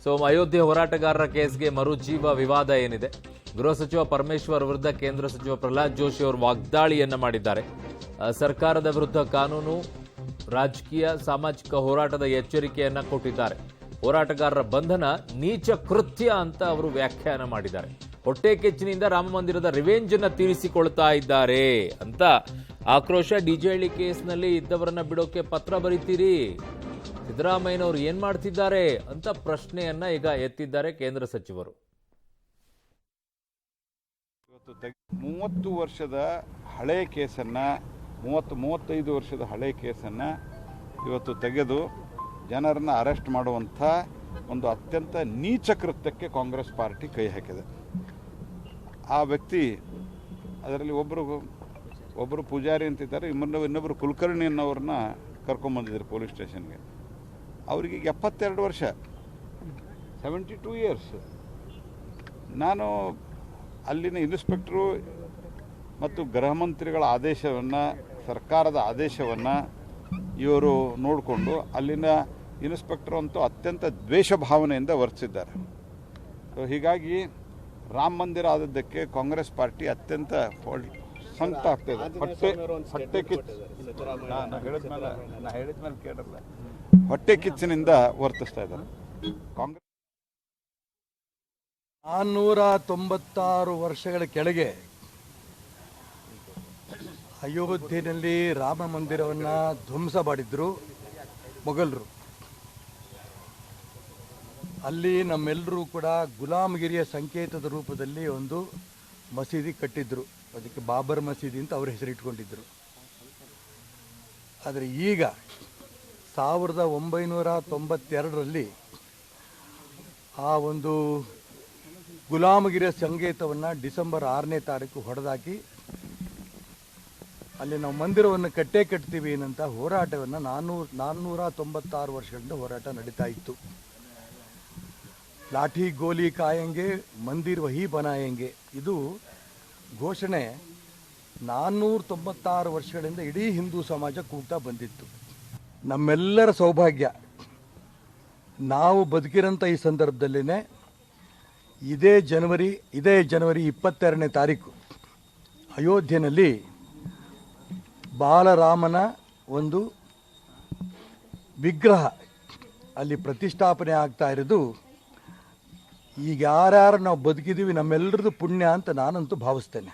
So Ayodhya ಹೋರಾಟಗಾರರ ಕೇಸ್ಗೆ ಮರುಜೀವ ವಿವಾದ ಏನಿದೆ. ಗೃಹ ಸಚಿವ ಪರಮೇಶ್ವರ್ ವಿರುದ್ಧ ಕೇಂದ್ರ ಸಚಿವ ಪ್ರಹ್ಲಾದ್ ಜೋಶಿ ಅವರು ವಾಗ್ದಾಳಿಯನ್ನ ಮಾಡಿದ್ದಾರೆ. ಸರ್ಕಾರದ ವಿರುದ್ಧ ಕಾನೂನು, ರಾಜಕೀಯ, ಸಾಮಾಜಿಕ ಹೋರಾಟದ ಎಚ್ಚರಿಕೆಯನ್ನ ಕೊಟ್ಟಿದ್ದಾರೆ. ಹೋರಾಟಗಾರರ ಬಂಧನ ನೀಚ ಕೃತ್ಯ ಅಂತ ಅವರು ವ್ಯಾಖ್ಯಾನ ಮಾಡಿದ್ದಾರೆ. ಹೊಟ್ಟೆ ಕೆಚ್ಚಿನಿಂದ ರಾಮ ಮಂದಿರದ ರಿವೆಂಜ್ ಅನ್ನ ತೀರಿಸಿಕೊಳ್ತಾ ಇದ್ದಾರೆ ಅಂತ ಆಕ್ರೋಶ. ಡಿಜೆಹಳ್ಳಿ ಕೇಸ್ನಲ್ಲಿ ಇದ್ದವರನ್ನ ಬಿಡೋಕೆ ಪತ್ರ ಬರೀತೀರಿ, ಸಿದ್ದರಾಮಯ್ಯನವರು ಏನ್ ಮಾಡ್ತಿದ್ದಾರೆ ಅಂತ ಪ್ರಶ್ನೆಯನ್ನ ಈಗ ಎತ್ತಿದ್ದಾರೆ ಕೇಂದ್ರ ಸಚಿವರು. 30 ವರ್ಷದ ಹಳೆ ಕೇಸನ್ನು 35 ವರ್ಷದ ಹಳೆ ಕೇಸನ್ನು ಇವತ್ತು ತೆಗೆದು ಜನರನ್ನು ಅರೆಸ್ಟ್ ಮಾಡುವಂಥ ಒಂದು ಅತ್ಯಂತ ನೀಚ ಕೃತ್ಯಕ್ಕೆ ಕಾಂಗ್ರೆಸ್ ಪಾರ್ಟಿ ಕೈ ಹಾಕಿದೆ. ಆ ವ್ಯಕ್ತಿ ಅದರಲ್ಲಿ ಒಬ್ಬರು ಪೂಜಾರಿ ಅಂತಿದ್ದಾರೆ, ಇನ್ನೊಬ್ಬರು ಕುಲಕರ್ಣಿ ಅನ್ನೋರನ್ನ ಕರ್ಕೊಂಬಂದಿದ್ದಾರೆ ಪೊಲೀಸ್ ಸ್ಟೇಷನ್ಗೆ. ಅವರಿಗೆ 72 ವರ್ಷ, 72 ಇಯರ್ಸ್. ನಾನು ಅಲ್ಲಿನ ಇನ್ಸ್ಪೆಕ್ಟ್ರು ಮತ್ತು ಗೃಹ ಮಂತ್ರಿಗಳ ಆದೇಶವನ್ನು, ಸರ್ಕಾರದ ಆದೇಶವನ್ನು ಇವರು ನೋಡಿಕೊಂಡು ಅಲ್ಲಿನ ಇನ್ಸ್ಪೆಕ್ಟರ್ ಅಂತೂ ಅತ್ಯಂತ ದ್ವೇಷ ಭಾವನೆಯಿಂದ ವರ್ತಿಸಿದ್ದಾರೆ. ಸೊ ಹೀಗಾಗಿ ರಾಮ ಮಂದಿರ ಆದದ್ದಕ್ಕೆ ಕಾಂಗ್ರೆಸ್ ಪಾರ್ಟಿ ಅತ್ಯಂತ ಸಂಕಟ ಆಗ್ತಾಯಿದೆ. ಹೊಟ್ಟೆ ಕಿಚ್ಚು, ನಾನು ಹೇಳಿದ್ಮೇಲೆ ಕೇಳಲ್ಲ, ಹೊಟ್ಟೆ ಕಿಚ್ಚಿನಿಂದ ವರ್ತಿಸ್ತಾ ಇದ್ದಾರೆ ಕಾಂಗ್ರೆಸ್. 496 ವರ್ಷಗಳ ಕೆಳಗೆ ಅಯೋಧ್ಯೆಯಲ್ಲಿ ರಾಮ ಮಂದಿರವನ್ನು ಧ್ವಂಸ ಮಾಡಿದ್ರು ಮೊಘಲರು. ಅಲ್ಲಿ ನಮ್ಮೆಲ್ಲರೂ ಕೂಡ ಗುಲಾಮಗಿರಿಯ ಸಂಕೇತದ ರೂಪದಲ್ಲಿ ಒಂದು ಮಸೀದಿ ಕಟ್ಟಿದ್ರು. ಅದಕ್ಕೆ ಬಾಬರ್ ಮಸೀದಿ ಅಂತ ಅವರು ಹೆಸರಿಟ್ಕೊಂಡಿದ್ರು. ಆದರೆ ಈಗ 1992ರಲ್ಲಿ ಆ ಒಂದು ಗುಲಾಮಗಿರಿಯ ಸಂಕೇತವನ್ನು ಡಿಸೆಂಬರ್ 6ನೇ ತಾರೀಕು ಹೊಡೆದಾಕಿ ಅಲ್ಲಿ ನಾವು ಮಂದಿರವನ್ನು ಕಟ್ತೀವಿ ಏನಂತ ಹೋರಾಟವನ್ನು 496 ವರ್ಷಗಳಿಂದ ಹೋರಾಟ ನಡೀತಾ ಇತ್ತು. ಲಾಠಿ ಗೋಲಿ ಕಾಯಂಗೆ ಮಂದಿರ್ ವಹಿ ಬನಾಯಂಗೆ, ಇದು ಘೋಷಣೆ 496 ವರ್ಷಗಳಿಂದ ಇಡೀ ಹಿಂದೂ ಸಮಾಜ ಕೂಗ್ತಾ ಬಂದಿತ್ತು. ನಮ್ಮೆಲ್ಲರ ಸೌಭಾಗ್ಯ, ನಾವು ಬದುಕಿರೋಂಥ ಈ ಸಂದರ್ಭದಲ್ಲೇ ಇದೇ ಜನವರಿ 22ನೇ ತಾರೀಕು ಅಯೋಧ್ಯೆಯಲ್ಲಿ ಬಾಲರಾಮನ ಒಂದು ವಿಗ್ರಹ ಅಲ್ಲಿ ಪ್ರತಿಷ್ಠಾಪನೆ ಆಗ್ತಾ ಇರೋದು. ಈಗ ಯಾರ್ಯಾರು ನಾವು ಬದುಕಿದ್ದೀವಿ ನಮ್ಮೆಲ್ಲರದ್ದು ಪುಣ್ಯ ಅಂತ ನಾನಂತೂ ಭಾವಿಸ್ತೇನೆ.